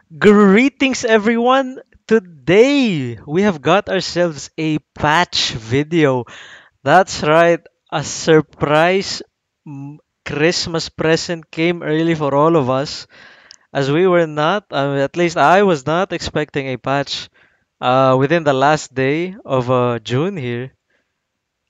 Greetings, everyone! Today we have got ourselves a patch video. That's right, a surprise mm, Christmas present came early for all of us, as we were not, at least I was not expecting a patch within the last day of June here.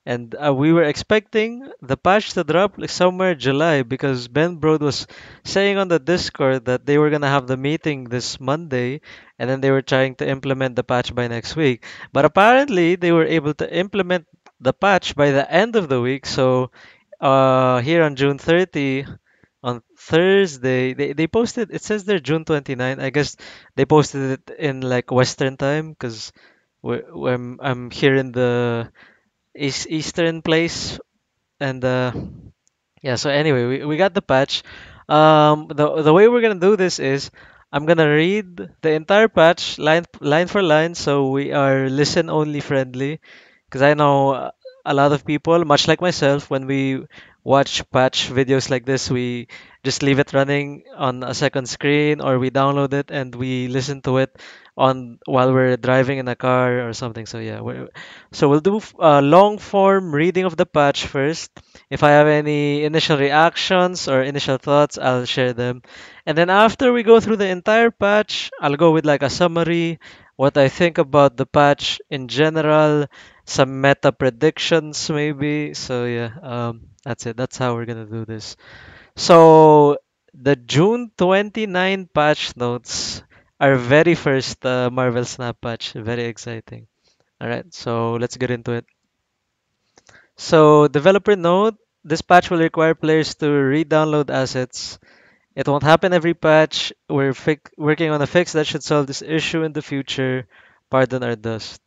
And we were expecting the patch to drop like somewhere July because Ben Brode was saying on the Discord that they were gonna have the meeting this Monday and then they were trying to implement the patch by next week. But apparently they were able to implement the patch by the end of the week. So here on June 30, on Thursday, they posted, it says they're June 29. I guess they posted it in like Western time because I'm here in the Eastern place, and yeah. So anyway, we got the patch. The way we're gonna do this is I'm gonna read the entire patch line for line, so we are listen only friendly. Because I know a lot of people, much like myself, when we watch patch videos like this, we just leave it running on a second screen or we download it and we listen to it on while we're driving in a car or something. So yeah, so we'll do long form reading of the patch first. If I have any initial reactions or initial thoughts, I'll share them. And then after we go through the entire patch, I'll go with like a summary, what I think about the patch in general, some meta predictions maybe. So yeah, that's it. That's how we're gonna do this. So the June 29 patch notes, our very first Marvel Snap patch, very exciting. All right, so let's get into it. So developer note, this patch will require players to re-download assets. It won't happen every patch. We're working on a fix that should solve this issue in the future. Pardon our dust.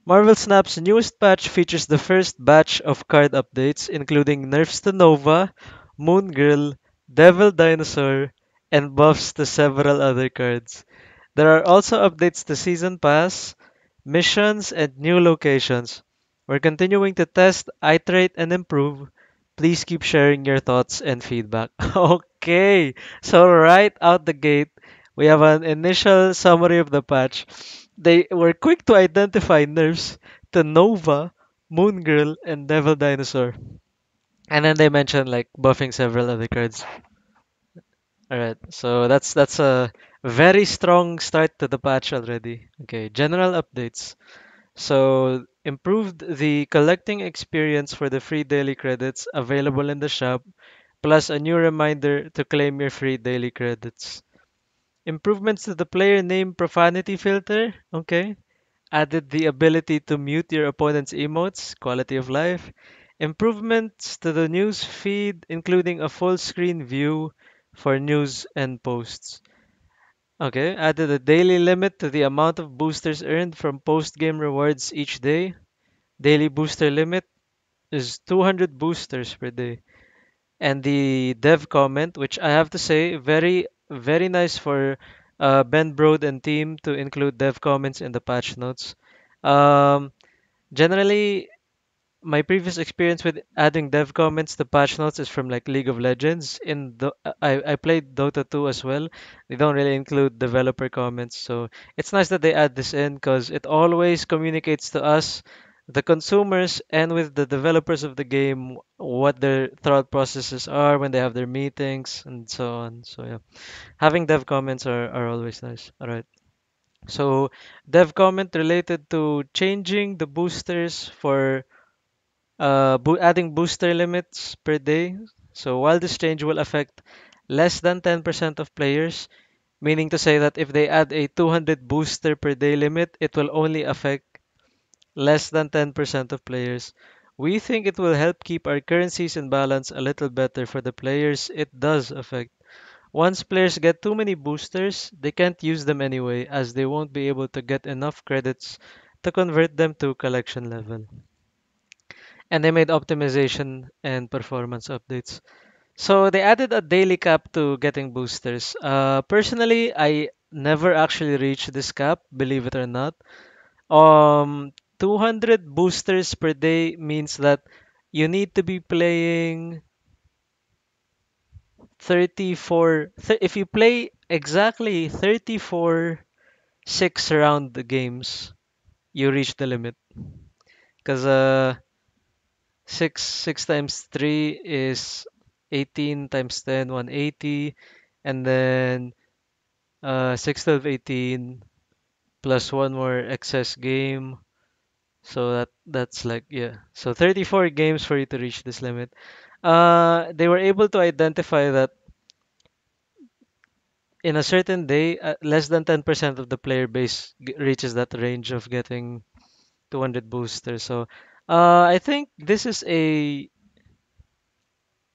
Marvel Snap's newest patch features the first batch of card updates, including nerfs to Nova, Moon Girl, Devil Dinosaur, and buffs to several other cards. There are also updates to Season Pass, missions, and new locations. We're continuing to test, iterate, and improve. Please keep sharing your thoughts and feedback. Okay, so right out the gate, we have an initial summary of the patch. They were quick to identify nerfs to Nova, Moon Girl, and Devil Dinosaur. And then they mentioned like buffing several other cards. Alright, so that's a very strong start to the patch already. Okay, general updates. So improved the collecting experience for the free daily credits available in the shop, plus a new reminder to claim your free daily credits. Improvements to the player name profanity filter. Okay. Added the ability to mute your opponent's emotes, quality of life. Improvements to the news feed, including a full screen view for news and posts. Okay, added a daily limit to the amount of boosters earned from post game rewards each day. Daily booster limit is 200 boosters per day. And the dev comment, which I have to say, very nice for Ben Brode and team to include dev comments in the patch notes. Um, Generally, my previous experience with adding dev comments to patch notes is from like League of Legends. I played Dota 2 as well. They don't really include developer comments, so it's nice that they add this in because it always communicates to us, the consumers, and with the developers of the game what their thought processes are when they have their meetings and so on. So yeah, having dev comments are always nice. All right. So dev comment related to changing the boosters for adding booster limits per day. So while this change will affect less than 10% of players, meaning to say that if they add a 200 booster per day limit, it will only affect less than 10% of players. We think it will help keep our currencies in balance a little better for the players it does affect. Once players get too many boosters, they can't use them anyway, as they won't be able to get enough credits to convert them to collection level. And they made optimization and performance updates. So they added a daily cap to getting boosters. Personally, I never actually reached this cap, believe it or not. 200 boosters per day means that you need to be playing 34. If you play exactly 34 6 round games, you reach the limit. Because 6 times 3 is 18 times 10, 180. And then 6, 12, 18 plus one more excess game. So that's like, yeah. So 34 games for you to reach this limit. They were able to identify that in a certain day, less than 10% of the player base reaches that range of getting 200 boosters. So, I think this is a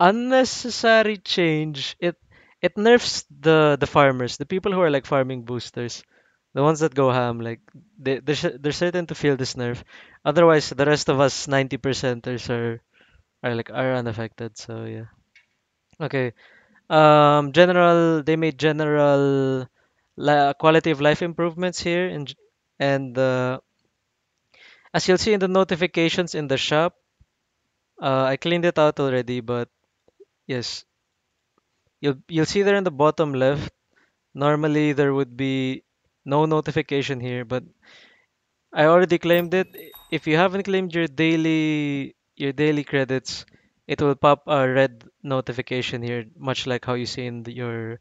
unnecessary change. It nerfs the farmers, the people who are like farming boosters, the ones that go ham. Like they're certain to feel this nerf. Otherwise, the rest of us 90 percenters are unaffected. So yeah. Okay. They made general quality of life improvements here, and as you'll see in the notifications in the shop, I cleaned it out already, but yes, you'll see there in the bottom left. Normally there would be no notification here, but I already claimed it. If you haven't claimed your daily credits, it will pop a red notification here, much like how you see in your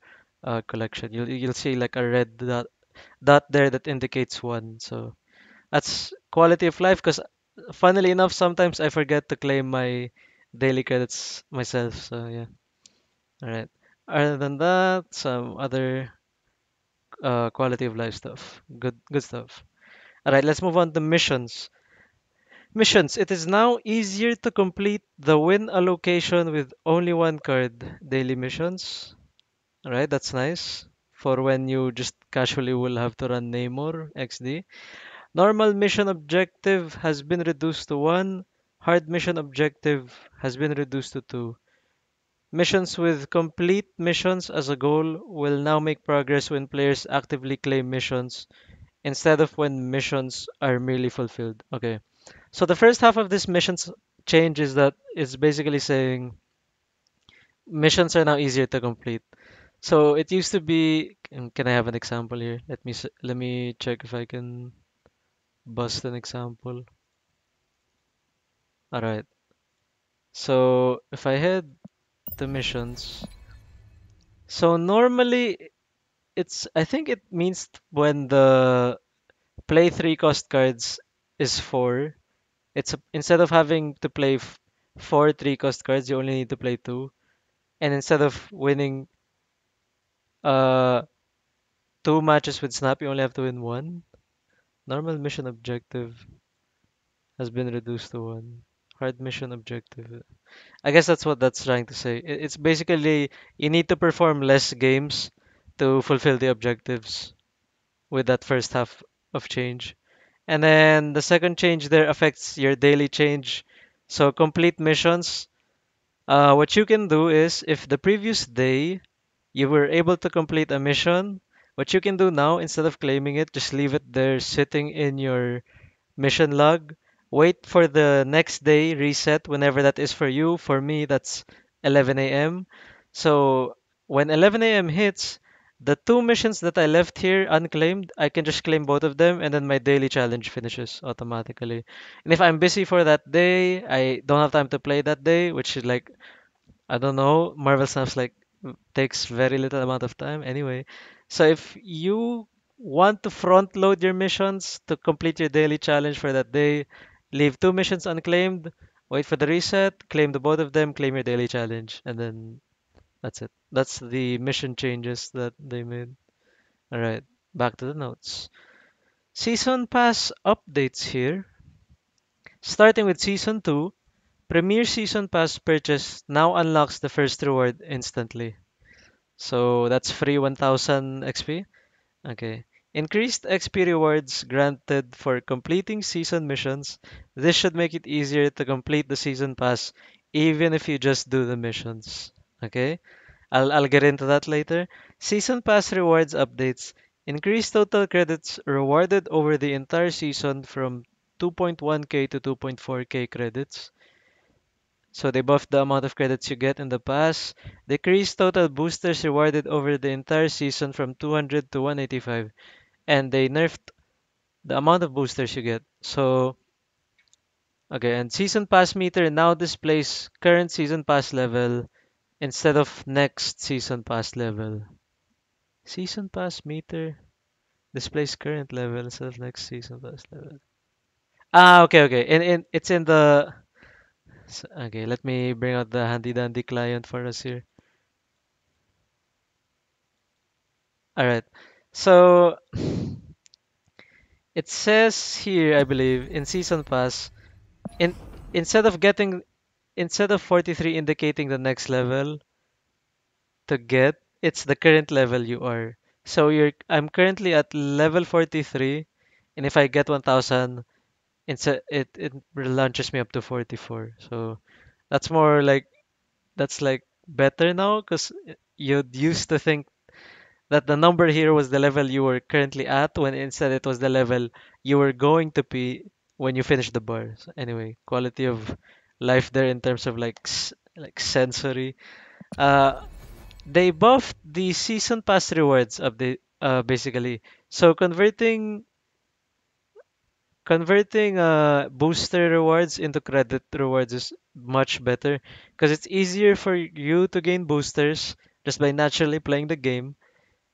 collection. You'll see like a red dot there that indicates one. So that's quality of life. Because funnily enough, sometimes I forget to claim my daily credits myself. So yeah. All right. Other than that, some other quality of life stuff. Good stuff. All right, let's move on to missions. Missions. It is now easier to complete the win allocation with only one card. Daily missions. All right, that's nice. For when you just casually will have to run Namor XD. Normal mission objective has been reduced to 1. Hard mission objective has been reduced to 2. Missions with complete missions as a goal will now make progress when players actively claim missions instead of when missions are merely fulfilled. Okay. So the first half of this missions change is that it's basically saying missions are now easier to complete. So it used to be, can I have an example here? Let me check if I can bust an example. All right. So if I head to missions, so normally I think it means when the play 3 cost cards is 4, instead of having to play 4 3 cost cards, you only need to play 2. And instead of winning uh 2 matches with Snap, you only have to win one. Normal mission objective has been reduced to 1. Hard mission objective. I guess that's what that's trying to say. It's basically you need to perform less games to fulfill the objectives with that first half of change. And then the second change there affects your daily change. So complete missions. What you can do is if the previous day you were able to complete a mission, what you can do now instead of claiming it, just leave it there sitting in your mission log. Wait for the next day reset whenever that is for you. For me, that's 11 a.m. So when 11 a.m. hits, the 2 missions that I left here unclaimed, I can just claim both of them and then my daily challenge finishes automatically. And if I'm busy for that day, I don't have time to play that day, which is like I don't know. Marvel Snaps like takes very little amount of time anyway. So if you want to front load your missions to complete your daily challenge for that day, leave 2 missions unclaimed, wait for the reset, claim the both of them, claim your daily challenge, and then that's it. That's the mission changes that they made. All right, back to the notes. Season Pass updates here. Starting with Season 2, Premier Season Pass purchase now unlocks the first reward instantly. So that's free 1000 XP. Okay. Increased XP rewards granted for completing season missions. This should make it easier to complete the season pass even if you just do the missions. Okay? I'll get into that later. Season pass rewards updates. Increase total credits rewarded over the entire season from 2.1k to 2.4k credits. So they buffed the amount of credits you get in the pass, decreased total boosters rewarded over the entire season from 200 to 185, and they nerfed the amount of boosters you get. So, okay, and season pass meter now displays current season pass level instead of next season pass level. Season pass meter displays current level instead of next season pass level. Ah, okay, okay. In it's in the okay, let me bring out the handy dandy client for us here. All right. So it says here, I believe, in season pass, in instead of getting instead of 43 indicating the next level to get, it's the current level you are. So I'm currently at level 43, and if I get 1000, it launches me up to 44. So that's more like that's like better now because you'd used to think that the number here was the level you were currently at when instead it was the level you were going to be when you finish the bar. So anyway, quality of life there in terms of like like sensory. Uh, they buffed the season pass rewards of the basically. So converting booster rewards into credit rewards is much better because it's easier for you to gain boosters just by naturally playing the game,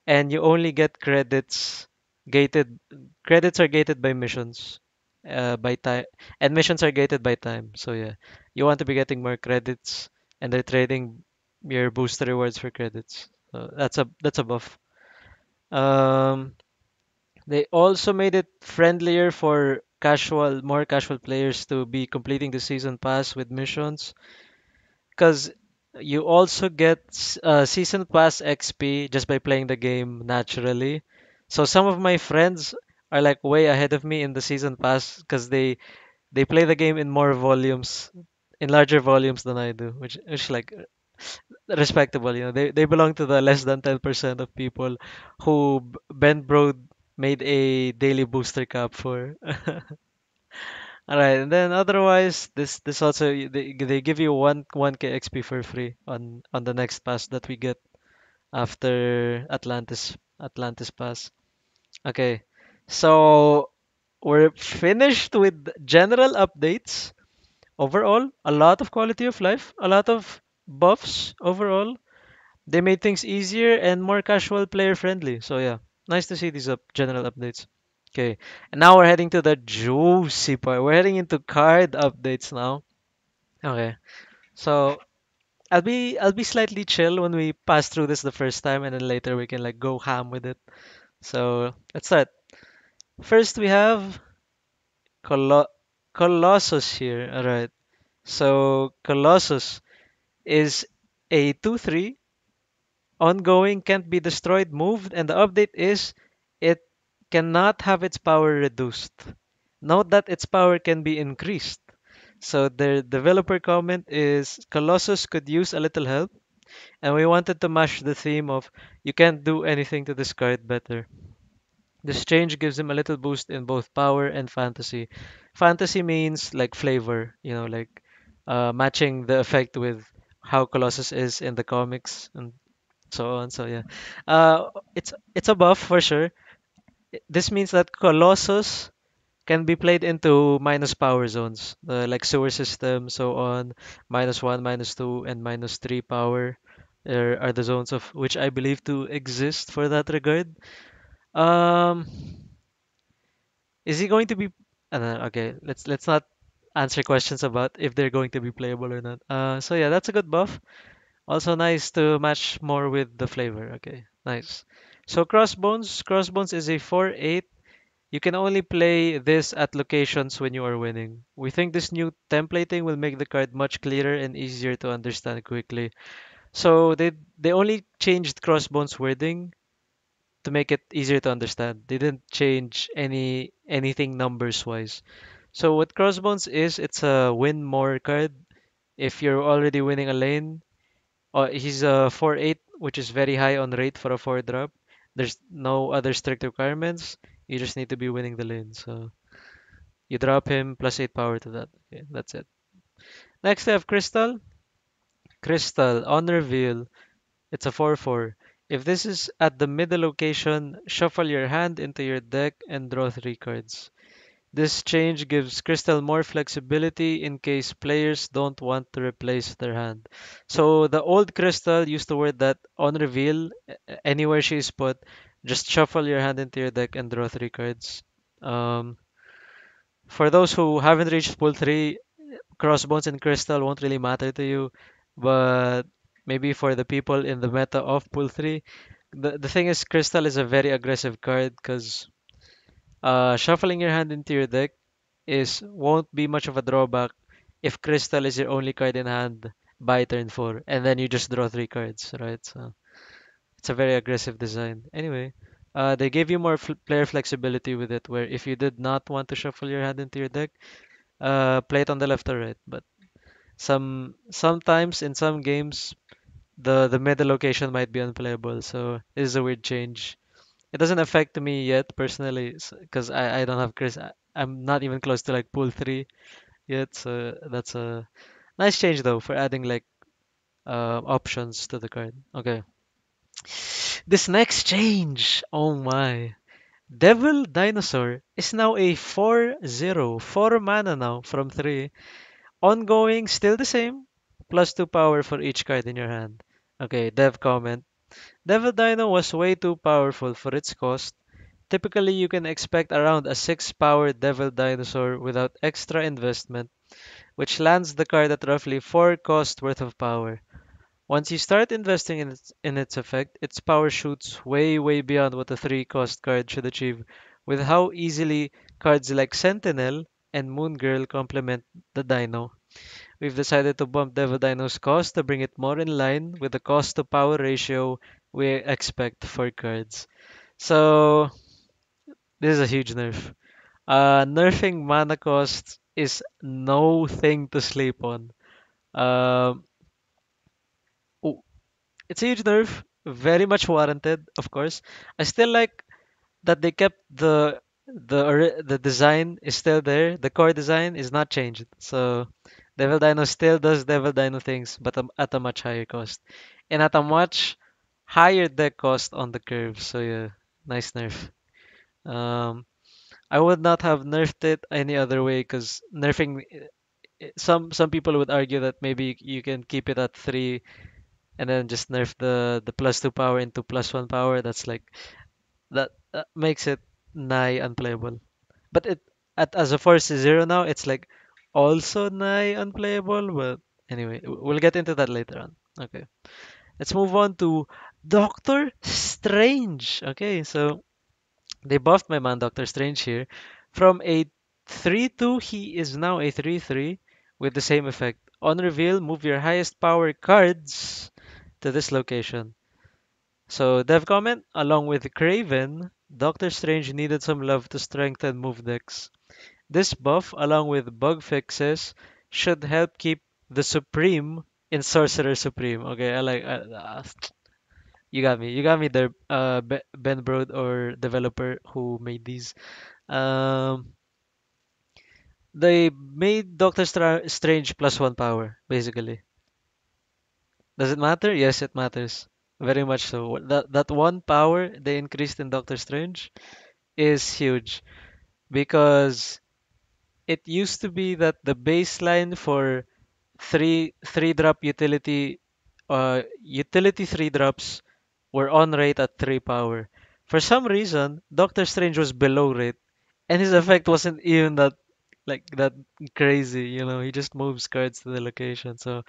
and you only get gated credits are gated by missions by time, and missions are gated by time. So yeah, you want to be getting more credits, and they're trading your booster rewards for credits. So that's a buff. um they also made it friendlier for more casual players to be completing the season pass with missions, because you also get season pass XP just by playing the game naturally. So some of my friends are like way ahead of me in the season pass because they play the game in more volumes, in larger volumes than I do, which like respectable. They belong to the less than 10% of people who Ben Bro made a daily booster cap for. All right, and then otherwise, this also they give you one K XP for free on the next pass that we get after Atlantis pass. Okay, so we're finished with general updates. Overall, a lot of quality of life, a lot of buffs overall. They made things easier and more casual player friendly. So yeah, nice to see these general updates. Okay, and now we're heading to the juicy part. We're heading into card updates now. Okay, so I'll be slightly chill when we pass through this the first time, and then later we can like go ham with it. So let's start. First we have Colo Colossus here. All right. So Colossus is a 2/3 ongoing, can't be destroyed, moved, and the update is it cannot have its power reduced. Note that its power can be increased. So the developer comment is Colossus could use a little help, and we wanted to match the theme of you can't do anything to discard better. This change gives him a little boost in both power and fantasy. Fantasy means like flavor, like matching the effect with how Colossus is in the comics and so on. So yeah, it's a buff for sure. This means that Colossus can be played into minus power zones, like sewer system, so on. -1, -2, and -3 power are the zones of which I believe to exist for that regard. Um, is he going to be? Okay, let's not answer questions about if they're going to be playable or not. So yeah, that's a good buff. Also nice to match more with the flavor. Okay, nice. So Crossbones is a 4/8. You can only play this at locations when you are winning. We think this new templating will make the card much clearer and easier to understand quickly. So they only changed Crossbones wording to make it easier to understand. They didn't change anything numbers wise. So what Crossbones is, it's a win more card. If you're already winning a lane, he's a 4/8, which is very high on rate for a 4 drop. There's no other strict requirements. You just need to be winning the lane. So you drop him plus 8 power to that. Okay, that's it. Next we have Crystal. Crystal, on reveal, it's a 4/4. If this is at the middle location, shuffle your hand into your deck and draw 3 cards. This change gives Crystal more flexibility in case players don't want to replace their hand. So the old Crystal used to word that on reveal, anywhere she is put, just shuffle your hand into your deck and draw 3 cards. Um, for those who haven't reached pool 3, Crossbones and Crystal won't really matter to you, but maybe for the people in the meta of pool 3, the thing is Crystal is a very aggressive card because shuffling your hand into your deck is won't be much of a drawback if Crystal is your only card in hand by turn 4, and then you just draw 3 cards, right? So it's a very aggressive design. Anyway, they gave you more player flexibility with it, where if you did not want to shuffle your hand into your deck, play it on the left or right. But sometimes in some games, the middle location might be unplayable, so it is a weird change. It doesn't affect me yet personally, because I don't have Chris. I'm not even close to like pool 3 yet, so that's a nice change though for adding like options to the card. Okay. This next change, oh my. Devil Dinosaur is now a 4/0, 4 mana now from 3. Ongoing, still the same. +2 power for each card in your hand. Okay, dev comment. Devil Dino was way too powerful for its cost. Typically, you can expect around a 6 power Devil Dinosaur without extra investment, which lands the card at roughly 4 cost worth of power. Once you start investing in its effect, its power shoots way beyond what a 3 cost card should achieve, with how easily cards like Sentinel and Moon Girl complement the Dino. We've decided to bump Devil Dino's cost to bring it more in line with the cost to power ratio we expect for cards. So, this is a huge nerf. Nerfing mana cost is no thing to sleep on. Um, oh, it's a huge nerf, very much warranted, of course. I still like that they kept the design is still there. The core design is not changed. So Devil Dino still does Devil Dino things, but at a much higher cost, and at a much higher deck cost on the curve. So yeah, nice nerf. Um, I would not have nerfed it any other way because nerfing. Some people would argue that maybe you can keep it at 3 and then just nerf the +2 power into +1 power. That's like that makes it nigh unplayable. But it at as a Force Zero now, it's like also nigh unplayable. But anyway, we'll get into that later on. Okay, let's move on to Doctor Strange. Okay, so they buffed my man Doctor Strange here. From a 3/2, he is now a 3/3 with the same effect. On reveal, move your highest power cards to this location. So, dev comment, along with Craven, Doctor Strange needed some love to strengthen move decks. This buff, along with bug fixes, should help keep the Supreme in Sorcerer Supreme. Okay, I like. You got me. You got me there, Ben Brode or developer who made these. Um, they made Doctor Strange +1 power, basically. Does it matter? Yes, it matters. Very much so. That one power they increased in Doctor Strange is huge because it used to be that the baseline for three drop utility 3 drops were on rate at 3 power. For some reason, Doctor Strange was below rate, and his effect wasn't even that crazy. He just moves cards to the location. So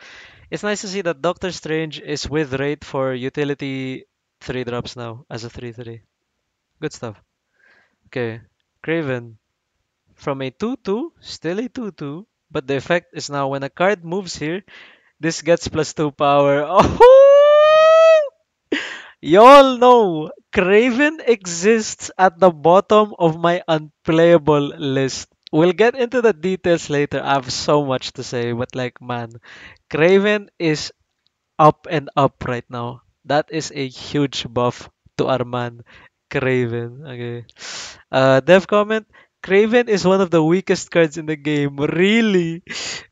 it's nice to see that Doctor Strange is with rate for utility 3 drops now as a 3/3. Good stuff. Okay, Craven. From a 2/2, still a 2/2, but the effect is now when a card moves here, this gets +2 power. Oh! Y'all know Craven exists at the bottom of my unplayable list. We'll get into the details later. I have so much to say, but like, man, Craven is up and up right now. That is a huge buff to our man, Craven. Okay. Dev comment. Craven is one of the weakest cards in the game. Really?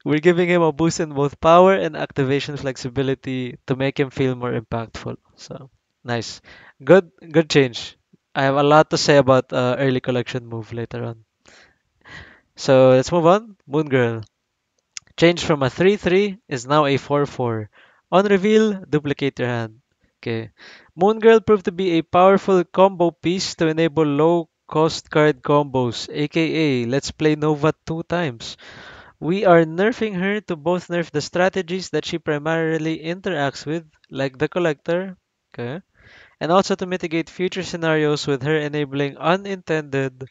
We're giving him a boost in both power and activation flexibility to make him feel more impactful. So, nice. Good change. I have a lot to say about early collection move later on. So, let's move on. Moon Girl. Change from a 3-3 is now a 4-4. On reveal, duplicate your hand. Okay. Moon Girl proved to be a powerful combo piece to enable low cost card combos, aka let's play Nova 2 times. We are nerfing her to both nerf the strategies that she primarily interacts with, like the Collector, okay, and also to mitigate future scenarios with her enabling unintended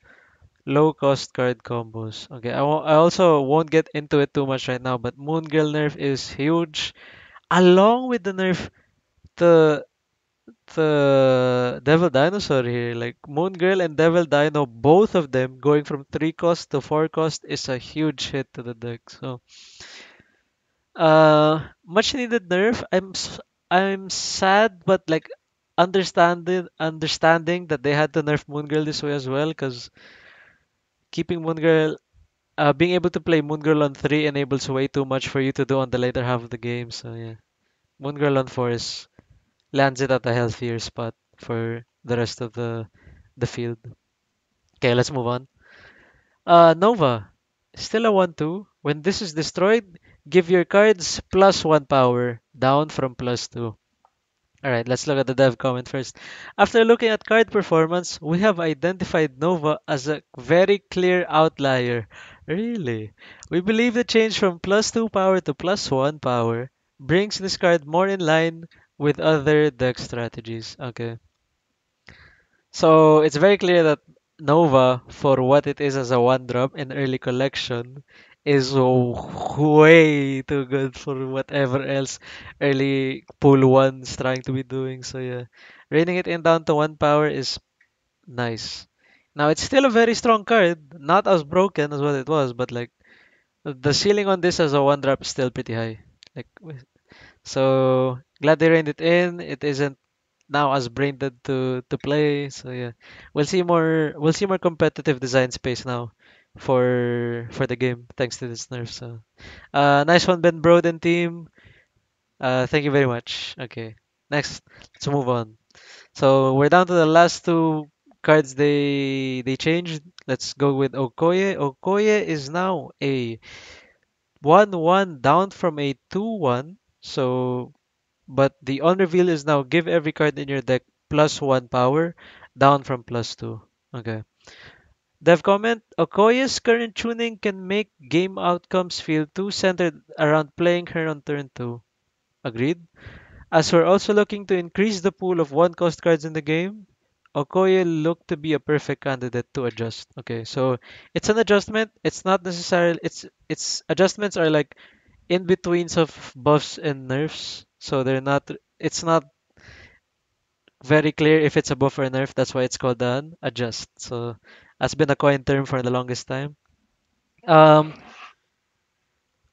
low cost card combos. Okay, I also won't get into it too much right now, but Moon Girl nerf is huge. Along with the nerf to the Devil Dinosaur here, like Moon Girl and Devil Dino, both of them going from 3 cost to 4 cost is a huge hit to the deck. So, much needed nerf. I'm sad, but like understanding that they had to nerf Moon Girl this way as well, because keeping Moon Girl being able to play Moon Girl on 3 enables way too much for you to do on the later half of the game. So yeah, Moon Girl on 4 is lands it at a healthier spot for the rest of the field. Okay, let's move on. Nova, still a 1/2. When this is destroyed, give your cards +1 power, down from +2. Alright, let's look at the dev comment first. After looking at card performance, we have identified Nova as a very clear outlier. Really? We believe the change from +2 power to +1 power brings this card more in line with other deck strategies. Okay. So it's very clear that Nova, for what it is as a one drop in early collection, is way too good for whatever else early pool one's trying to be doing. So yeah, reining it in down to 1 power is nice. Now it's still a very strong card, not as broken as what it was, but like the ceiling on this as a one drop is still pretty high. Like so glad they reined it in. It isn't now as brain dead to play. So yeah, we'll see more competitive design space now for the game thanks to this nerf. So nice one, Ben Broden team. Thank you very much. Okay, next let's move on. So we're down to the last two cards they changed. Let's go with Okoye. Okoye is now a 1/1 down from a 2/1. So but the on reveal is now give every card in your deck +1 power, down from +2. Okay. Dev comment, Okoye's current tuning can make game outcomes feel too centered around playing her on turn 2. Agreed? As we're also looking to increase the pool of one cost cards in the game, Okoye looked to be a perfect candidate to adjust. Okay, so it's an adjustment. It's not necessarily it's adjustments are like in betweens of buffs and nerfs. So they're not it's not very clear if it's a buff or a nerf. That's why it's called an adjust. So that's been a coin term for the longest time. Um,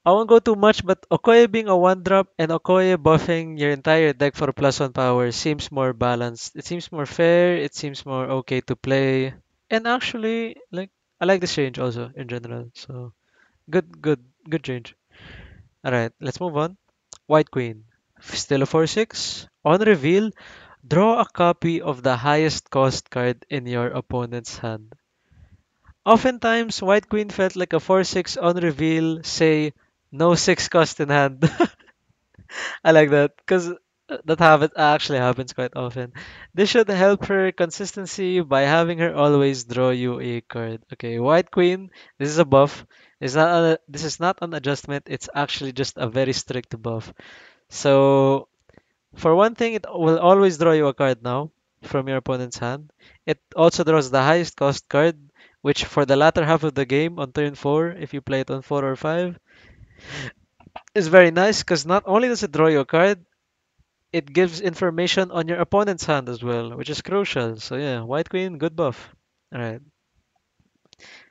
I won't go too much, but Okoye being a one drop and Okoye buffing your entire deck for +1 power seems more balanced. It seems more fair. It seems more okay to play. And actually, like I like this change also in general. So good change. All right, let's move on. White Queen, still a 4/6. On reveal, draw a copy of the highest cost card in your opponent's hand. Oftentimes, White Queen felt like a 4/6 on reveal, say, no 6 cost in hand. I like that because that habit actually happens quite often. This should help her consistency by having her always draw you a card. Okay, White Queen, this is a buff. This is not an adjustment, it's actually just a very strict buff. So for one thing, it will always draw you a card now from your opponent's hand. It also draws the highest cost card, which for the latter half of the game on turn 4, if you play it on 4 or 5, is very nice because not only does it draw you a card, it gives information on your opponent's hand as well, which is crucial. So yeah, White Queen, good buff. Alright.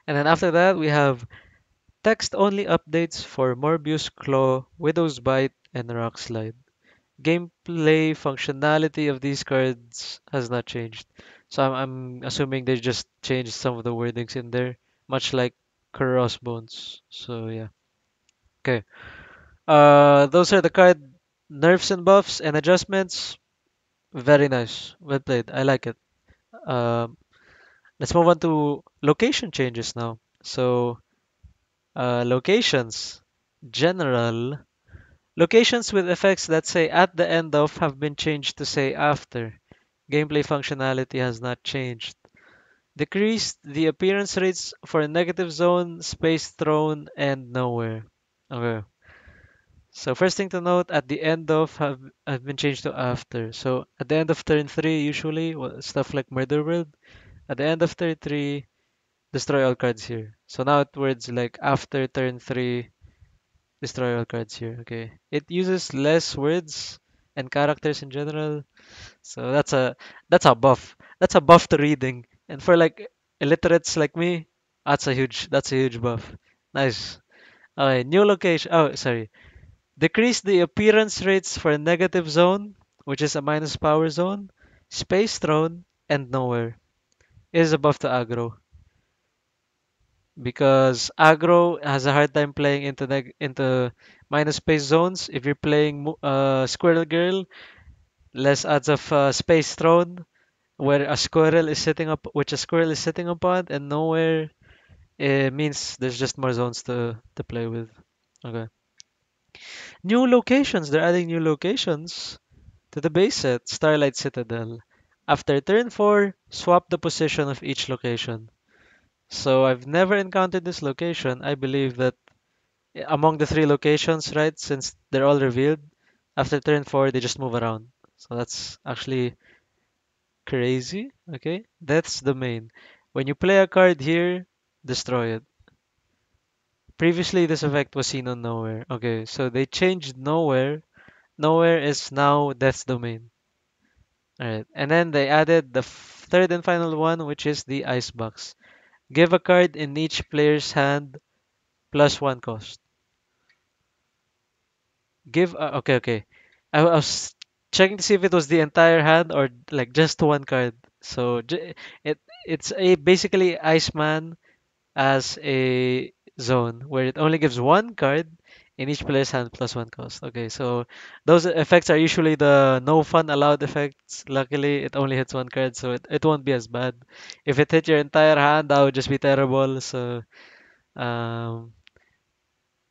And then after that, we have text only updates for Morbius Claw, Widow's Bite, and Rock Slide. Gameplay functionality of these cards has not changed. So I'm assuming they just changed some of the wordings in there. much like Crossbones. So yeah. Okay. Those are the card nerfs and buffs and adjustments. Very nice. Well played. I like it. Um, let's move on to location changes now. So, locations. General. Locations with effects that say at the end of have been changed to say after. Gameplay functionality has not changed. Decreased the appearance rates for negative zone, space throne, and nowhere. Okay. So first thing to note, at the end of have been changed to after. So at the end of turn three, usually stuff like Murder World. At the end of turn three, destroy all cards here. So now it words like after turn three, destroy all cards here. Okay. It uses less words and characters in general. So that's a buff. That's a buff to reading. And for like illiterates like me, that's a huge buff. Nice. Okay, new location. Oh, sorry. Decrease the appearance rates for negative zone, which is a minus power zone, space throne, and nowhere. Is a buff to aggro because aggro has a hard time playing into minus space zones. If you're playing Squirrel Girl, less odds of space throne, where a squirrel is sitting up, which a squirrel is sitting upon, and nowhere it means there's just more zones to play with. Okay. New locations. They're adding new locations to the base set, Starlight Citadel. After turn 4, swap the position of each location. So I've never encountered this location. I believe that among the three locations, right, since they're all revealed, after turn 4, they just move around. So that's actually crazy. Okay, that's the main. When you play a card here, destroy it. Previously, this effect was seen on Nowhere. Okay, so they changed Nowhere. Nowhere is now Death's Domain. Alright, and then they added the third and final one, which is the Icebox. Give a card in each player's hand plus one cost. Okay, okay. I was checking to see if it was the entire hand or like just one card. So it's a basically Iceman as a zone where it only gives one card in each player's hand plus one cost. Okay, so those effects are usually the no fun allowed effects. Luckily, it only hits one card, so it won't be as bad. If it hit your entire hand, that would just be terrible. So um,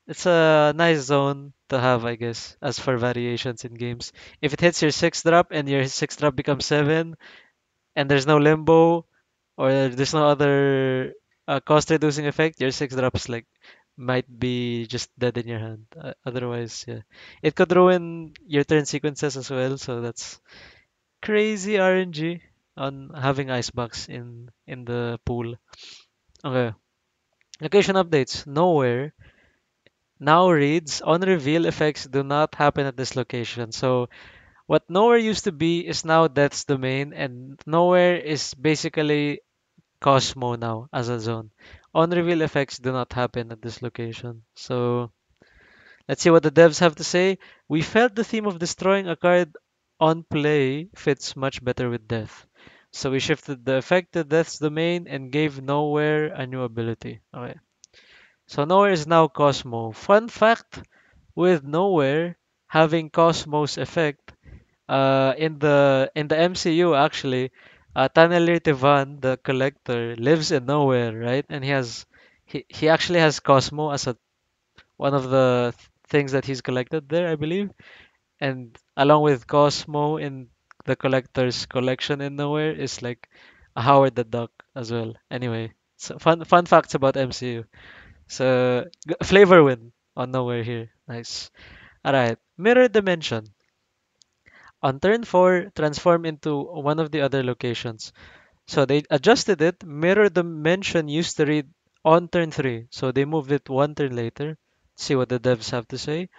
it's a nice zone to have, I guess, as for variations in games. If it hits your sixth drop and your sixth drop becomes seven, and there's no limbo or there's no other cost reducing effect, your six drops like might be just dead in your hand. Otherwise, yeah, it could ruin your turn sequences as well. So that's crazy RNG on having icebox in the pool. Okay, location updates. Nowhere now reads on reveal effects do not happen at this location. So what nowhere used to be is now death's domain, and nowhere is basically Cosmo now as a zone. On reveal effects do not happen at this location. So let's see what the devs have to say. We felt the theme of destroying a card on play fits much better with death. So we shifted the effect to death's domain and gave nowhere a new ability. Okay. So nowhere is now Cosmo. Fun fact with nowhere having Cosmo's effect, in the MCU actually, Tanelir Tivan, the collector, lives in nowhere, right? And he actually has Cosmo as a one of the things that he's collected there, I believe. And along with Cosmo in the collector's collection in nowhere is like a Howard the Duck as well. Anyway, so fun facts about MCU. So flavor win on nowhere here. Nice. All right, mirror dimension. On turn 4, transform into one of the other locations. So they adjusted it. Mirror dimension used to read on turn 3, so they moved it one turn later. See what the devs have to say.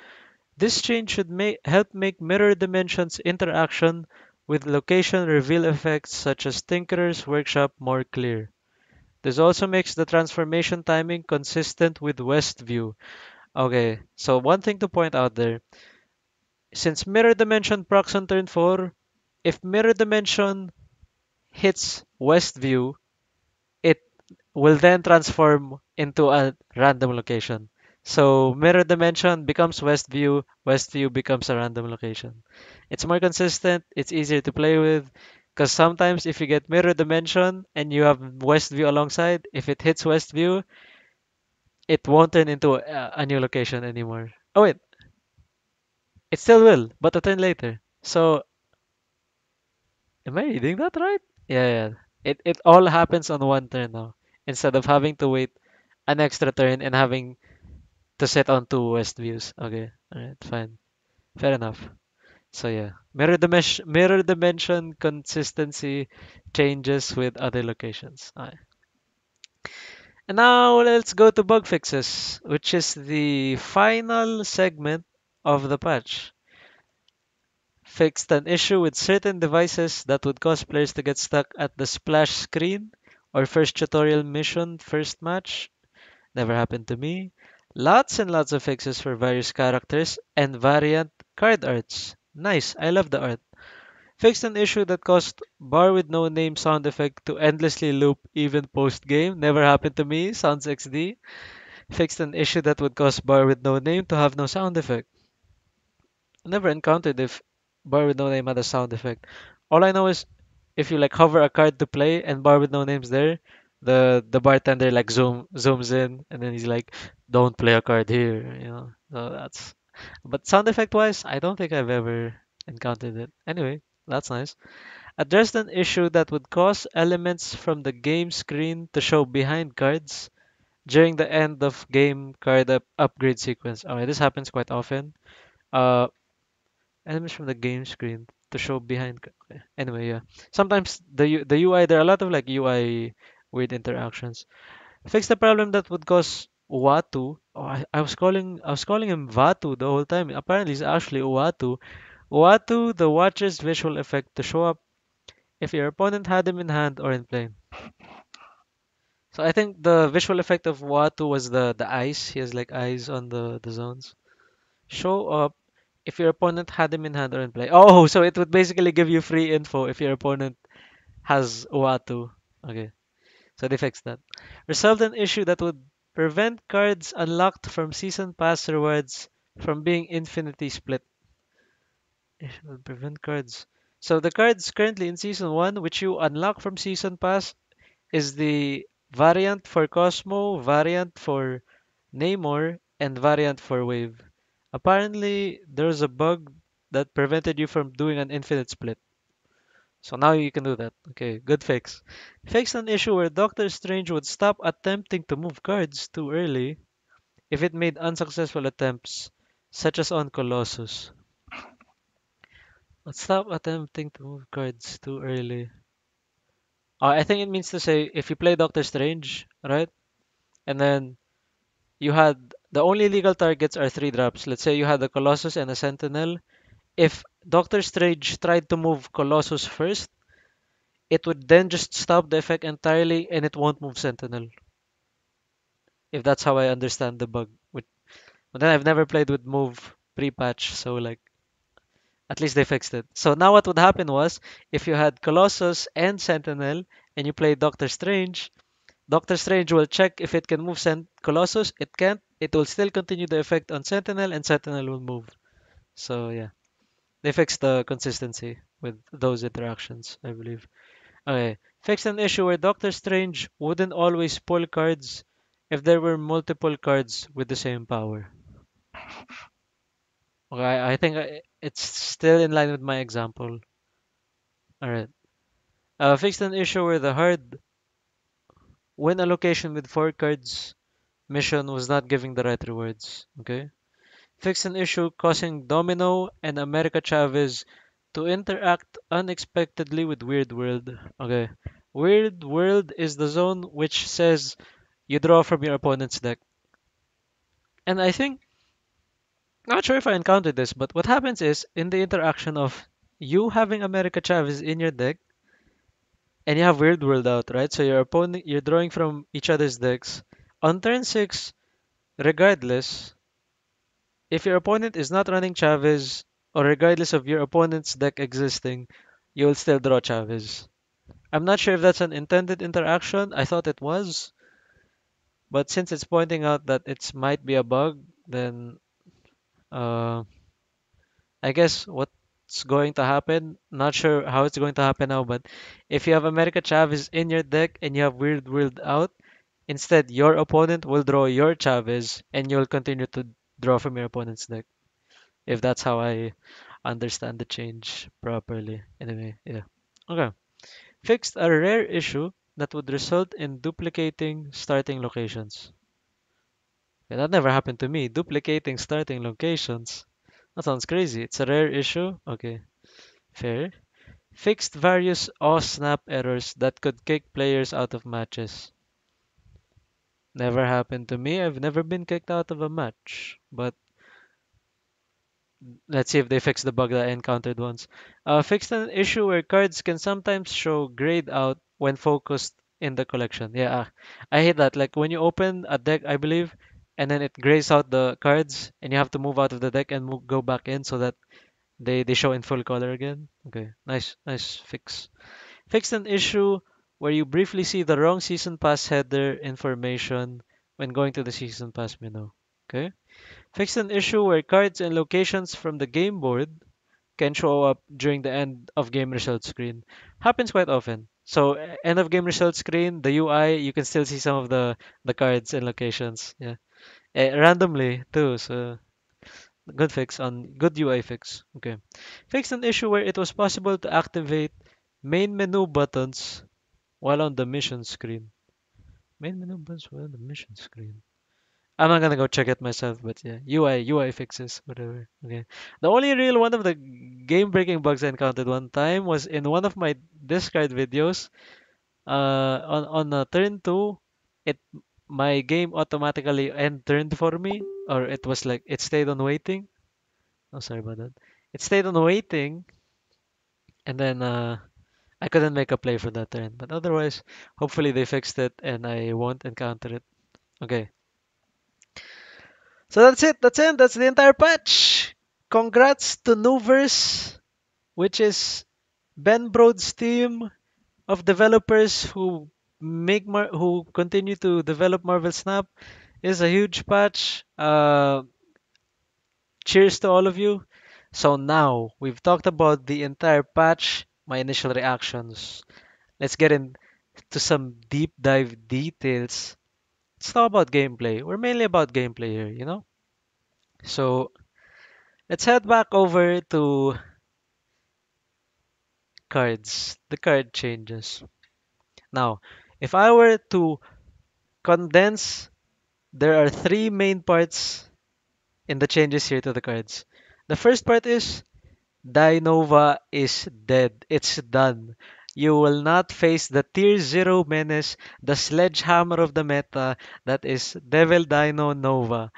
This change should help make mirror dimensions interaction with location reveal effects such as Tinkerer's Workshop more clear. This also makes the transformation timing consistent with West View. Okay, so one thing to point out there. Since mirror dimension procs on turn 4, if mirror dimension hits West View, it will then transform into a random location. So mirror dimension becomes west view becomes a random location. It's more consistent, it's easier to play with, because sometimes if you get mirror dimension and you have west view alongside, if it hits west view, it won't turn into a new location anymore. Oh wait, it still will, but a turn later. So am I reading that right? Yeah, yeah. It all happens on one turn now, instead of having to wait an extra turn and having to set on two west views. Okay, alright, fine. Fair enough. So yeah, mirror dimension consistency changes with other locations. Alright. And now let's go to bug fixes, which is the final segment of the patch. Fixed an issue with certain devices that would cause players to get stuck at the splash screen or first tutorial mission first match. Never happened to me. Lots and lots of fixes for various characters and variant card arts. Nice, I love the art. Fixed an issue that caused bar with no name sound effect to endlessly loop even post game. Never happened to me. Sounds XD. Fixed an issue that would cause bar with no name to have no sound effect. Never encountered if bar with no name had a sound effect. All I know is if you like hover a card to play and bar with no name's there, the bartender like zooms in and then he's like, "Don't play a card here," you know. So that's. But sound effect wise, I don't think I've ever encountered it. Anyway, that's nice. Addressed an issue that would cause elements from the game screen to show behind cards during the end of game card upgrade sequence. Oh, this happens quite often. Uh, Elements from the game screen to show behind. Okay. Anyway, yeah. Sometimes the UI, there are a lot of like UI weird interactions. Fix the problem that would cause Uatu. Oh, I was calling him Vatu the whole time. Apparently, it's actually Uatu. Uatu, the watcher's visual effect to show up if your opponent had him in hand or in play. So I think the visual effect of Uatu was the eyes. He has like eyes on the zones. Show up if your opponent had him in hand or in play. Oh, so it would basically give you free info if your opponent has Uatu. Okay, so they fixed that. Resolved an issue that would prevent cards unlocked from Season Pass rewards from being infinity split. It would prevent cards. So the cards currently in Season 1, which you unlock from Season Pass, is the variant for Cosmo, variant for Namor, and variant for Wave. Apparently, there's a bug that prevented you from doing an infinite split. So now you can do that. Okay, good fix. Fixed an issue where Doctor Strange would stop attempting to move cards too early if it made unsuccessful attempts, such as on Colossus. But stop attempting to move cards too early. I think it means to say if you play Doctor Strange, right? And then you had the only legal targets are three drops. Let's say you had a Colossus and a Sentinel. If Doctor Strange tried to move Colossus first, it would then just stop the effect entirely and it won't move Sentinel. If that's how I understand the bug. But then I've never played with move pre-patch, so like at least they fixed it. So now what would happen was if you had Colossus and Sentinel and you play Doctor Strange will check if it can move Colossus. It can't. It will still continue the effect on Sentinel and Sentinel will move. So yeah. They fixed the consistency with those interactions, I believe. Okay. Fixed an issue where Doctor Strange wouldn't always pull cards if there were multiple cards with the same power. Okay, I think it's still in line with my example. Alright. Fixed an issue where the hard win allocation with 4 cards mission was not giving the right rewards. Okay. Fixed an issue causing Domino and America Chavez to interact unexpectedly with Weird World. Okay. Weird World is the zone which says you draw from your opponent's deck. And I think, not sure if I encountered this, but what happens is in the interaction of you having America Chavez in your deck and you have Weird World out, right? So your opponent, you're drawing from each other's decks. On turn 6, regardless, if your opponent is not running Chavez, or regardless of your opponent's deck existing, you will still draw Chavez. I'm not sure if that's an intended interaction. I thought it was. But since it's pointing out that it might be a bug, then uh, I guess what's going to happen, not sure how it's going to happen now, but if you have America Chavez in your deck and you have Weird World out, instead your opponent will draw your Chavez and you'll continue to draw from your opponent's deck. If that's how I understand the change properly. Anyway, yeah. Okay. Fixed a rare issue that would result in duplicating starting locations. Yeah, that never happened to me. Duplicating starting locations. That sounds crazy. It's a rare issue. Okay, fair. Fixed various snap errors that could kick players out of matches. Never happened to me. I've never been kicked out of a match. But let's see if they fix the bug that I encountered once. Fixed an issue where cards can sometimes show grayed out when focused in the collection. Yeah, I hate that. Like when you open a deck, I believe, and then it grays out the cards, and you have to move out of the deck and go back in so that they show in full color again. Okay, nice fix. Fixed an issue where you briefly see the wrong season pass header information when going to the season pass menu. Okay. Fixed an issue where cards and locations from the game board can show up during the end of game result screen. Happens quite often. So end of game result screen, the UI, you can still see some of the cards and locations. Yeah. Randomly too. So good UI fix. Okay. Fixed an issue where it was possible to activate main menu buttons while on the mission screen. Main menu buttons while on the mission screen. I'm not gonna go check it myself, but yeah, UI fixes, whatever. Okay. The only real one of the game-breaking bugs I encountered one time was in one of my discard videos. On turn two, it my game automatically end turned for me, or it was like it stayed on waiting. Oh, sorry about that. It stayed on waiting, and then I couldn't make a play for that turn. But otherwise, hopefully they fixed it and I won't encounter it. Okay. So that's it. That's it. That's the entire patch. Congrats to NERFS, which is Ben Broad's team of developers who who continue to develop Marvel Snap. Is a huge patch. Cheers to all of you. So now we've talked about the entire patch, my initial reactions. Let's get into some deep dive details. Let's talk about gameplay. We're mainly about gameplay here, you know? So let's head back over to cards, the card changes. Now, if I were to condense, there are three main parts in the changes here to the cards. The first part is Dinova is dead. It's done. You will not face the tier 0 menace, the sledgehammer of the meta, that is Devil Dino Nova.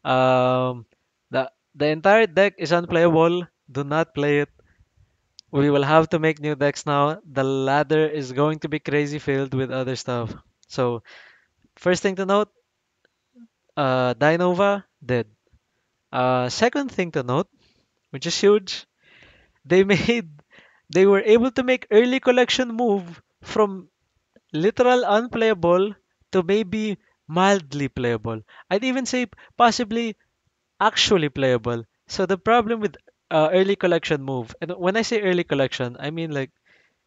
Um, the entire deck is unplayable. Do not play it. We will have to make new decks now. The ladder is going to be crazy filled with other stuff. So, first thing to note, Dinova, dead. Second thing to note, which is huge, they made, they were able to make early collection move from literal unplayable to maybe mildly playable. I'd even say possibly actually playable. So the problem with early collection move, and when I say early collection, I mean like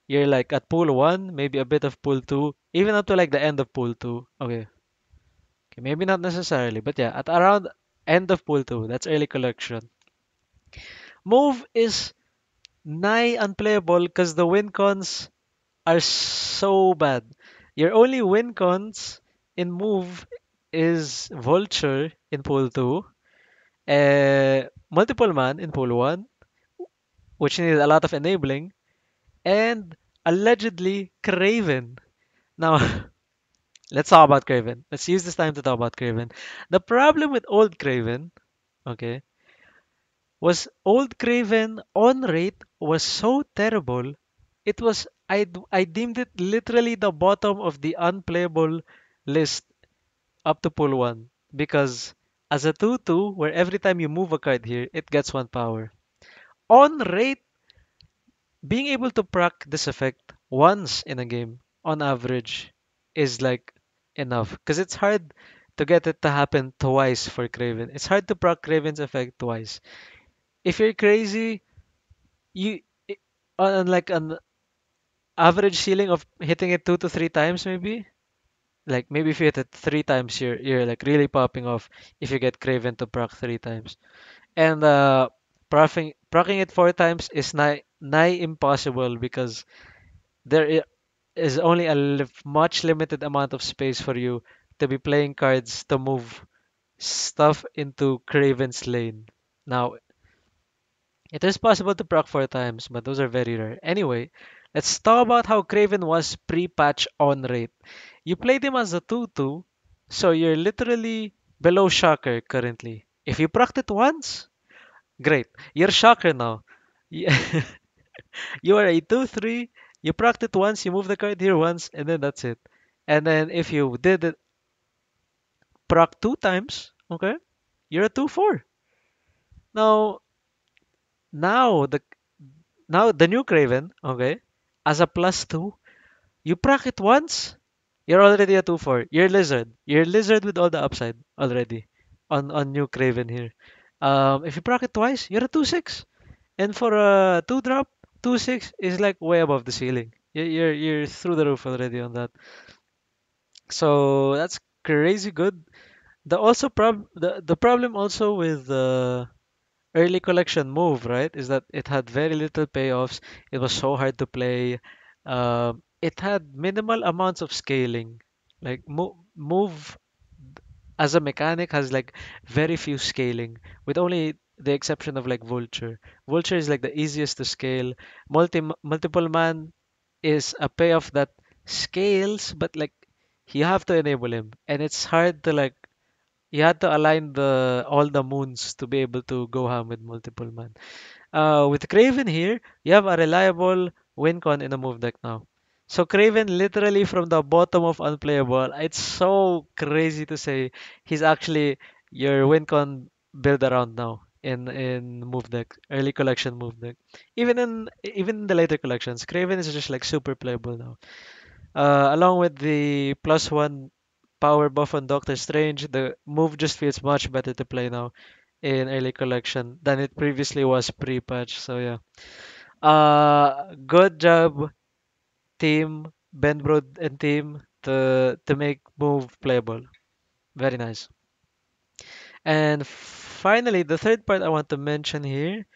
you're like at pool one, maybe a bit of pool two, even up to like the end of pool two. Okay. Okay, maybe not necessarily, but yeah, at around end of pool two, that's early collection. Move is nigh unplayable because the win cons are so bad. Your only win cons in move is Vulture in pool two, multiple man in pool one, which needed a lot of enabling, and allegedly Craven. Now, let's talk about Craven. Let's use this time to talk about Craven. The problem with old Craven, okay, was old Craven on rate was so terrible. It was I deemed it literally the bottom of the unplayable list up to pull one because as a 2/2 where every time you move a card here it gets one power. On rate, being able to proc this effect once in a game on average is like enough because it's hard to get it to happen twice for Craven. It's hard to proc Craven's effect twice. If you're crazy, you i- on like an average ceiling of hitting it 2 to 3 times maybe. Like maybe if you hit it 3 times, you're like really popping off if you get Craven to proc 3 times. And procking it 4 times is nigh impossible because is only a much limited amount of space for you to be playing cards to move stuff into Craven's lane. Now, it is possible to proc 4 times, but those are very rare. Anyway, let's talk about how Craven was pre-patch on rate. You played him as a 2-2, so you're literally below Shocker currently. If you procced it once, great. You're Shocker now. Y- You are a 2-3, you procced it once, you move the card here once, and then that's it. And then if you did it proc 2 times, okay, you're a 2-4. Now, now the now the new Craven, okay, as a +2, you proc it once, you're already a 2-4. You're Lizard. You're Lizard with all the upside already on new Craven here. If you proc it twice, you're a 2-6. And for a 2 drop, 2-6 is like way above the ceiling. You're through the roof already on that. So that's crazy good. The problem also with the early collection move, right, is that it had very little payoffs. It was so hard to play. It had minimal amounts of scaling. Like move as a mechanic has like very few scaling, with only the exception of like Vulture. Vulture is like the easiest to scale. Multiple man is a payoff that scales, but like you have to enable him, and it's hard to like you had to align the all the moons to be able to go ham with multiple man. With Craven here, you have a reliable win con in a move deck now. So Craven literally from the bottom of unplayable, it's so crazy to say he's actually your win con build around now in move deck, early collection move deck. Even in the later collections, Craven is just like super playable now. Along with the +1 power buff on Doctor Strange, the move just feels much better to play now in early collection than it previously was pre-patch. So yeah. Good job, team, Benbrod and team to make move playable. Very nice. And finally, the third part I want to mention here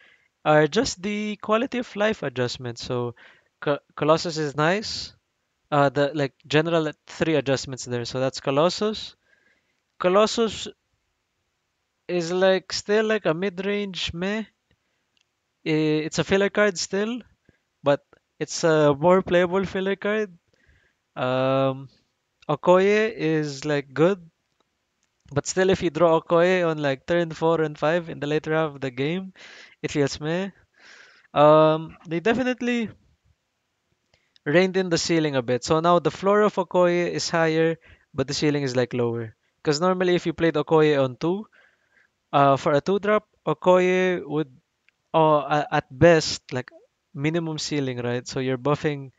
are just the quality of life adjustments. So Colossus is nice. The like general three adjustments there. So that's Colossus. Colossus is like still like a mid-range meh. It's a filler card still, but it's a more playable filler card. Um, Okoye is like good, but still, if you draw Okoye on like turn 4 and 5 in the later half of the game, it feels meh. They definitely reined in the ceiling a bit. So now the floor of Okoye is higher, but the ceiling is like lower. Because normally, if you played Okoye on 2, for a 2 drop, Okoye would, at best, like minimum ceiling, right? So you're going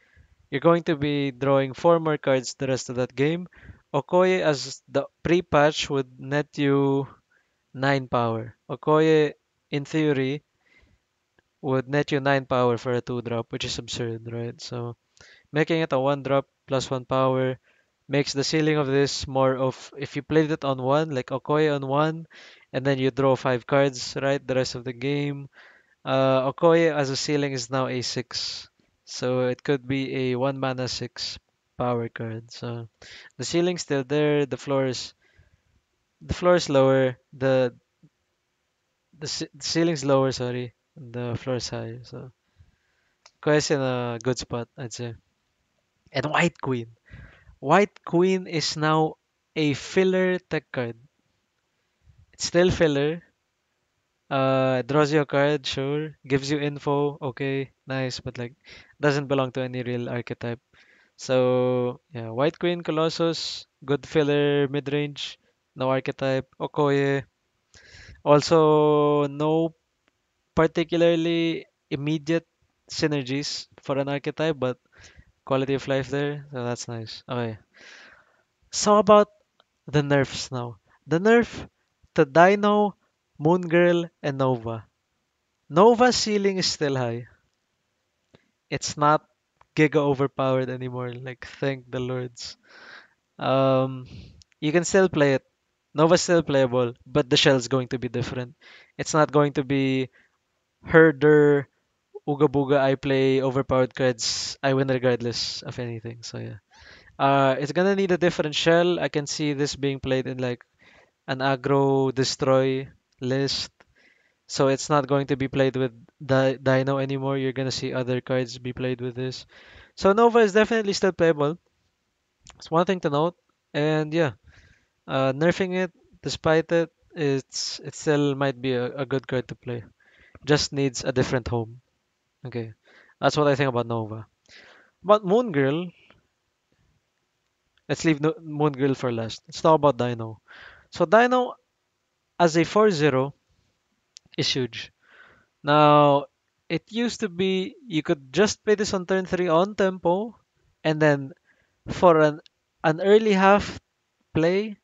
to be drawing 4 more cards the rest of that game. Okoye, as the pre-patch, would net you 9 power. Okoye, in theory, would net you 9 power for a 2 drop, which is absurd, right? So making it a 1 drop +1 power makes the ceiling of this more of if you played it on 1, like Okoye on 1, and then you draw 5 cards, right, the rest of the game. Okoye as a ceiling is now a 6. So it could be a 1 mana 6 power card. So the ceiling's still there, the floor is lower, the ceiling's lower, sorry, and the floor is higher. So Okoye's in a good spot, I'd say. And White Queen. White Queen is now a filler tech card. It's still filler. Draws you a card, sure. Gives you info, okay, nice, but like doesn't belong to any real archetype. So yeah, White Queen, Colossus, good filler, mid range, no archetype. Okoye, also no particularly immediate synergies for an archetype, but quality of life there, so that's nice. Okay, So about the nerfs now. The nerf to Dino, Moon Girl, and Nova. Nova's ceiling is still high. It's not giga overpowered anymore. Like thank the lords. Um, you can still play it. Nova's still playable, but the shell's going to be different. It's not going to be herder, Ooga Booga, I play overpowered cards. I win regardless of anything. So yeah. It's gonna need a different shell. I can see this being played in like an aggro destroy list. So it's not going to be played with Dino anymore. You're gonna see other cards be played with this. So Nova is definitely still playable. It's one thing to note. And yeah, nerfing it, despite it, it still might be a good card to play. Just needs a different home. Okay, that's what I think about Nova. But Moon Girl, let's leave Moon Girl for last. Let's talk about Dino. So Dino as a 4-0 is huge. Now, it used to be you could just play this on turn 3 on tempo, and then for an early half play,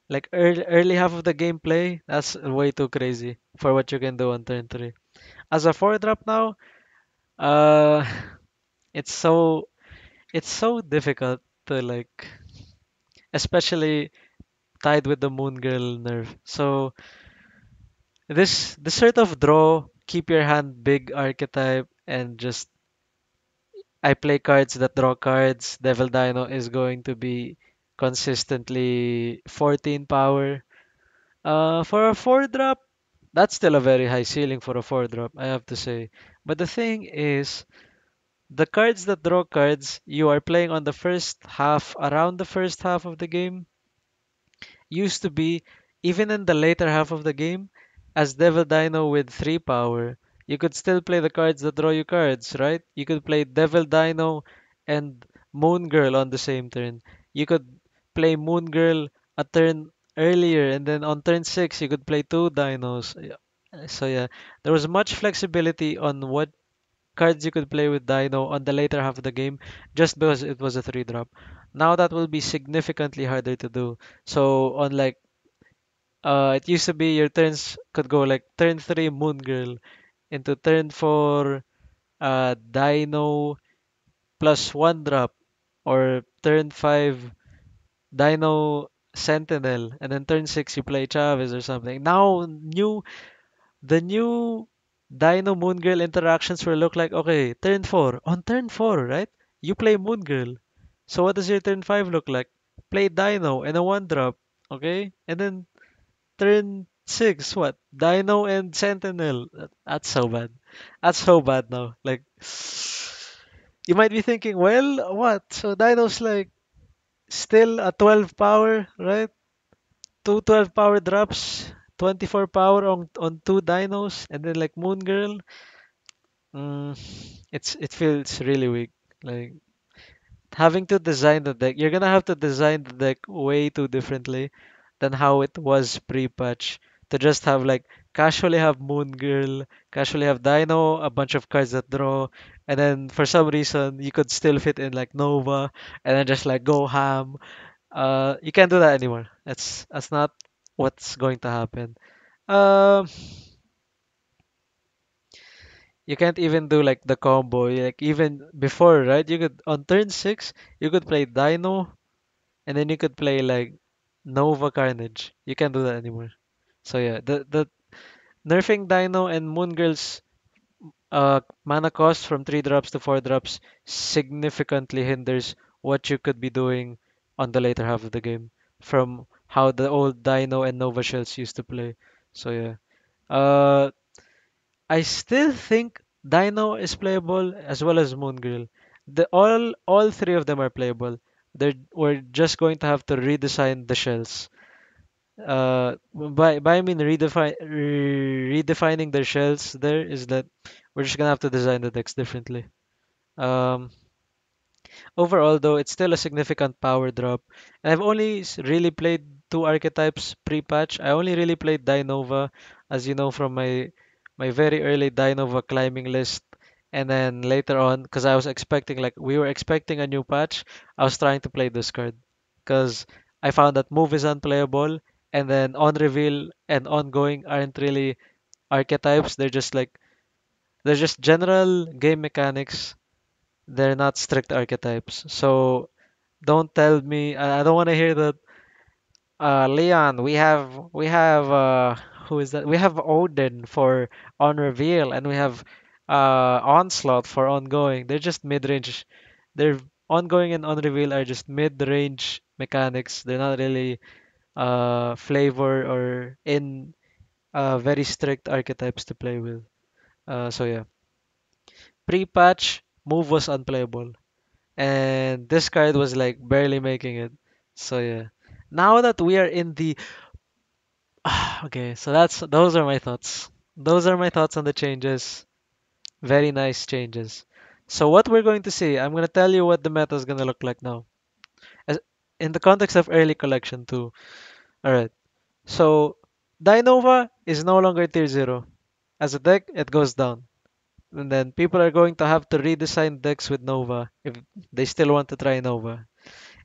like early half of the game play, that's way too crazy for what you can do on turn 3. As a 4 drop now, uh it's so it's so difficult to like, especially tied with the Moon Girl nerf. So this sort of draw, keep your hand big archetype, and just I play cards that draw cards. Devil Dino is going to be consistently 14 power. For a 4 drop, that's still a very high ceiling for a 4 drop, I have to say. But the thing is, the cards that draw cards, you are playing on the first half, around the first half of the game, used to be, even in the later half of the game, as Devil Dino with 3 power, you could still play the cards that draw you cards, right? You could play Devil Dino and Moon Girl on the same turn. You could play Moon Girl a turn earlier, and then on turn 6, you could play 2 dinos. Yeah. So, yeah, there was much flexibility on what cards you could play with Dino on the later half of the game just because it was a 3 drop. Now that will be significantly harder to do. So on like it used to be your turns could go like turn 3 Moon Girl into turn 4 Dino plus 1 drop, or turn 5 Dino Sentinel, and then turn 6 you play Chavez or something. Now the new Dino Moon Girl interactions will look like, okay, turn 4. On turn 4, right? You play Moon Girl. So what does your turn 5 look like? Play Dino and a 1 drop. Okay? And then turn 6, what? Dino and Sentinel. That's so bad. That's so bad now. Like, you might be thinking, well, what? So Dino's like still a 12 power, right? Two 12 power drops, 24 power on two dinos, and then like Moon Girl. Mm, it feels really weak. Like having to design the deck, you're gonna have to design the deck way too differently than how it was pre-patch. To just have like casually have Moon Girl, casually have Dino, a bunch of cards that draw, and then for some reason you could still fit in like Nova, and then just like go ham. You can't do that anymore. That's not what's going to happen. Um, you can't even do like the combo. Like even before, right? You could on turn 6, you could play Dino, and then you could play like Nova Carnage. You can't do that anymore. So yeah, the nerfing Dino and Moon Girl's mana cost from 3 drops to 4 drops significantly hinders what you could be doing on the later half of the game from how the old Dino and Nova shells used to play. So yeah. Uh, I still think Dino is playable as well as Moon Girl. All three of them are playable. We're just going to have to redesign the shells. By I mean redefining their shells. There is that we're just gonna have to design the decks differently. Um, Overall, though, it's still a significant power drop. And I've only really played two archetypes pre-patch. I only really played Dinova, as you know from my very early Dinova climbing list. And then later on, because I was expecting, like, we were expecting a new patch, I was trying to play this card. because I found that move is unplayable, and then on reveal and ongoing aren't really archetypes. They're just general game mechanics. They're not strict archetypes. So don't tell me. I don't want to hear that. Leon, we have who is that? We have Odin for on reveal, and we have onslaught for ongoing. They're just mid-range. They're ongoing and on reveal are just mid-range mechanics. They're not really flavor or in very strict archetypes to play with. So yeah, pre-patch move was unplayable, and this card was like barely making it. So yeah, now that we are in the okay, so those are my thoughts. Those are my thoughts on the changes. Very nice changes. So what we're going to see, I'm gonna tell you what the meta is gonna look like now, as in the context of early collection too. All right. So Dinova is no longer tier zero. As a deck, it goes down. And then people are going to have to redesign decks with Nova if they still want to try Nova.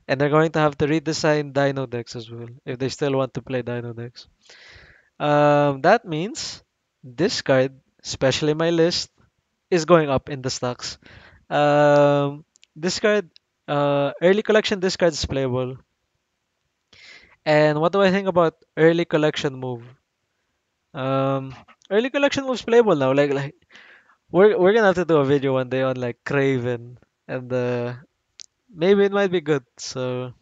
And they're going to have to redesign Dino decks as well if they still want to play Dino decks. That means this card, especially my list, is going up in the stocks. Um, this card, early collection discard is playable. And what do I think about early collection move? Um, Early collection moves playable now. Like we're gonna have to do a video one day on like Craven, and maybe it might be good. So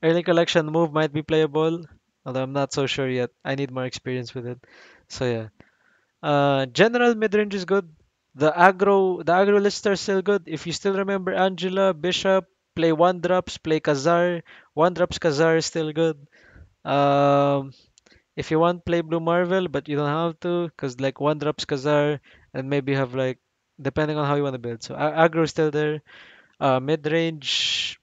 early collection move might be playable, although I'm not so sure yet. I need more experience with it. So yeah. General mid-range is good. The aggro lists are still good. If you still remember Angela, Bishop, play one drops, play Kazar. One drops Kazar is still good. Um, if you want, play Blue Marvel, but you don't have to, because like one drops Kazar, and maybe you have like depending on how you want to build. So aggro is still there. Mid-range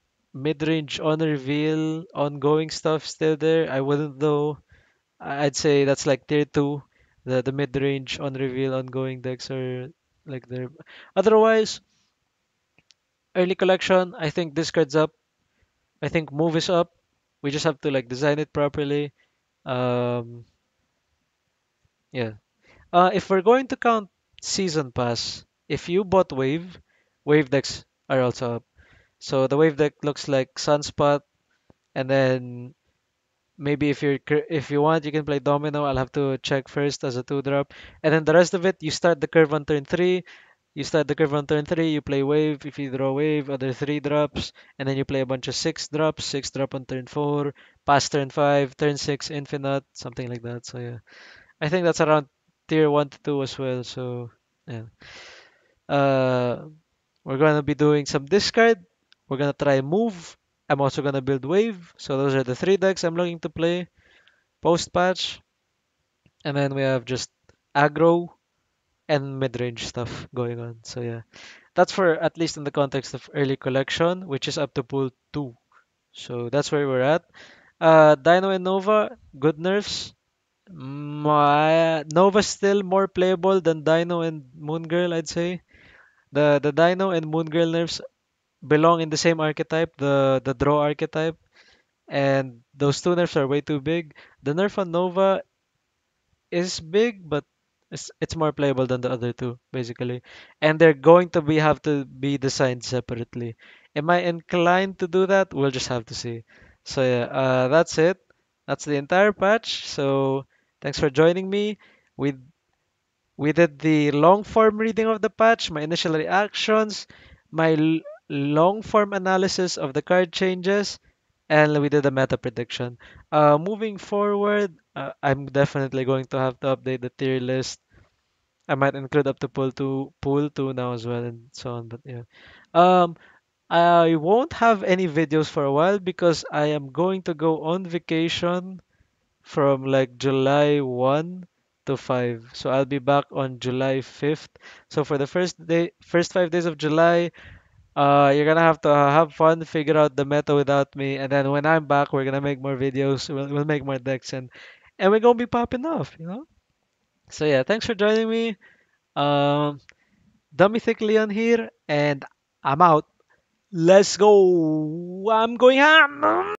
on reveal, ongoing stuff still there. I wouldn't though. I'd say that's like tier two. The mid-range on reveal ongoing decks are like there. Otherwise, early collection, I think discards up. I think move is up. We just have to like design it properly. Um, yeah. If we're going to count season pass, if you bought wave decks are also up. So the wave deck looks like Sunspot, and then maybe if you want, you can play Domino. I'll have to check first as a two drop, and then the rest of it, you start the curve on turn three. You start the curve on turn three. You play wave. If you draw wave, other three drops, and then you play a bunch of six drops. Six drop on turn four, past turn five, turn six infinite, something like that. So yeah, I think that's around tier one to two as well. So yeah, uh, we're gonna be doing some discard. We're gonna try move. I'm also gonna build wave. So those are the three decks I'm looking to play post patch, and then we have just aggro and mid-range stuff going on. So yeah, that's for at least in the context of early collection, which is up to pool 2. So that's where we're at. Dino and Nova, good nerfs. Nova's still more playable than Dino and Moon Girl, I'd say. The Dino and Moon Girl nerfs belong in the same archetype, the draw archetype, and those two nerfs are way too big. The nerf on Nova is big, but it's more playable than the other two, basically. And they're going to be have to be designed separately. Am I inclined to do that? We'll just have to see. So yeah, that's it. That's the entire patch. So thanks for joining me. We we did the long form reading of the patch, my initial reactions, my long form analysis of the card changes, and we did a meta prediction. Moving forward, I'm definitely going to have to update the tier list. I might include up to pool two now as well and so on. But yeah, um, I won't have any videos for a while because I am going to go on vacation from like July 1 to 5. So I'll be back on July 5th. So for the first 5 days of July, you're gonna have to have fun, figure out the meta without me, and then when I'm back, we're gonna make more videos. We'll make more decks and we're gonna be popping off. So yeah, thanks for joining me. Um, Dummy Thick Leon here, and I'm out. Let's go. I'm going ham.